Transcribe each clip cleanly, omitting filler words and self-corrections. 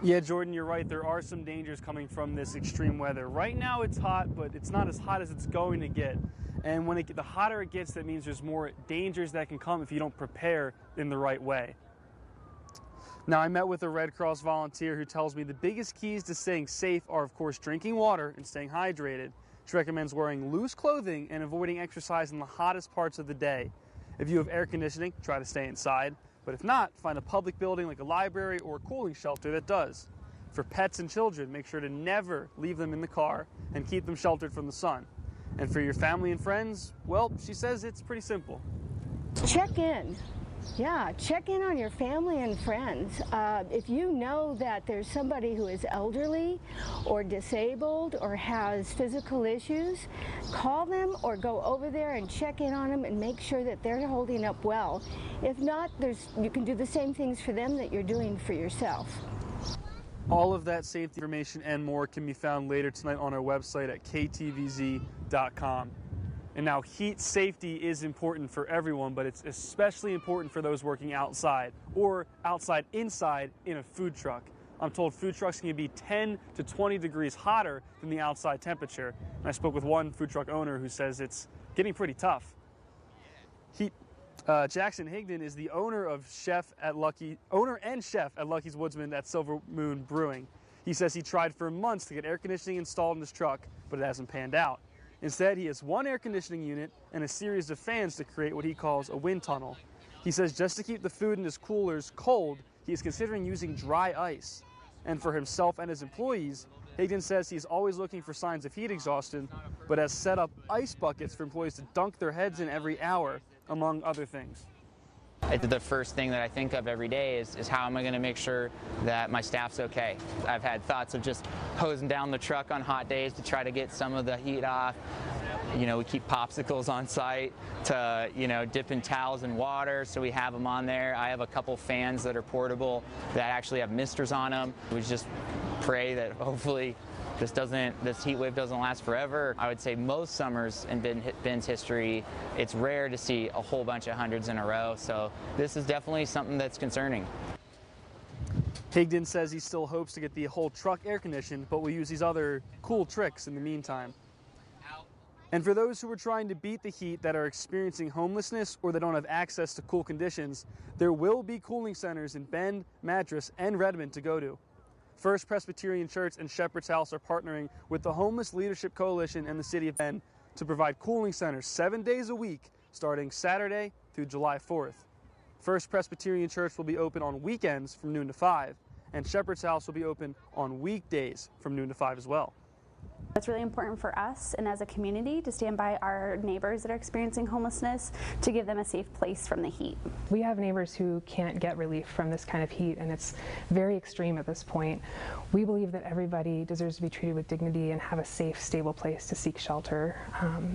Yeah, Jordan, you're right. There are some dangers coming from this extreme weather. Right now it's hot, but it's not as hot as it's going to get. And when the hotter it gets, that means there's more dangers that can come if you don't prepare in the right way. Now, I met with a Red Cross volunteer who tells me the biggest keys to staying safe are, of course, drinking water and staying hydrated. She recommends wearing loose clothing and avoiding exercise in the hottest parts of the day. If you have air conditioning, try to stay inside. But if not, find a public building like a library or a cooling shelter that does. For pets and children, make sure to never leave them in the car and keep them sheltered from the sun. And for your family and friends, well, she says it's pretty simple. Check in. Yeah, check in on your family and friends. If you know that there's somebody who is elderly or disabled or has physical issues, call them or go over there and check in on them and make sure that they're holding up well. If not, you can do the same things for them that you're doing for yourself. All of that safety information and more can be found later tonight on our website at ktvz.com. And now, heat safety is important for everyone, but it's especially important for those working outside or inside in a food truck. I'm told food trucks can be 10 to 20 degrees hotter than the outside temperature. And I spoke with one food truck owner who says it's getting pretty tough. Jackson HIGDON is the owner and chef at Lucky's WOODSMAN at Silver Moon Brewing. He says he tried for months to get air conditioning installed in his truck, but it hasn't panned out. Instead, he has one air conditioning unit and a series of fans to create what he calls a wind tunnel. He says just to keep the food in his coolers cold, he is considering using dry ice. And for himself and his employees, HIGDON says he's always looking for signs of heat exhaustion, but has set up ice buckets for employees to dunk their heads in every hour, among other things. The first thing that I think of every day is how am I going to make sure that my staff's okay. I've had thoughts of just hosing down the truck on hot days to try to get some of the heat off. You know, we keep popsicles on site to, dip in towels in water, so we have them on there. I have a couple fans that are portable that actually have misters on them. We just pray that hopefully this heat wave doesn't last forever. I would say most summers in Bend's history, it's rare to see a whole bunch of hundreds in a row, so this is definitely something that's concerning. HIGDON says he still hopes to get the whole truck air conditioned, but will use these other cool tricks in the meantime. And for those who are trying to beat the heat that are experiencing homelessness or that don't have access to cool conditions, there will be cooling centers in Bend, Madras, and Redmond to go to. First Presbyterian Church and Shepherd's House are partnering with the Homeless Leadership Coalition and the City of Bend to provide cooling centers 7 days a week, starting Saturday through July 4th. First Presbyterian Church will be open on weekends from noon to 5, and Shepherd's House will be open on weekdays from noon to 5 as well. It's really important for us and as a community to stand by our neighbors that are experiencing homelessness to give them a safe place from the heat. We have neighbors who can't get relief from this kind of heat, and it's very extreme at this point. We believe that everybody deserves to be treated with dignity and have a safe, stable place to seek shelter.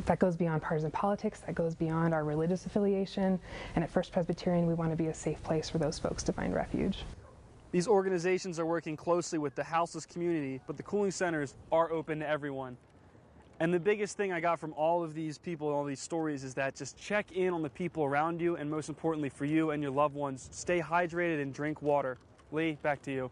That goes beyond partisan politics, that goes beyond our religious affiliation, and at First Presbyterian we want to be a safe place for those folks to find refuge. These organizations are working closely with the houseless community, but the cooling centers are open to everyone. And the biggest thing I got from all of these people, all these stories, is that just check in on the people around you, and most importantly for you and your loved ones, stay hydrated and drink water. Lee, back to you.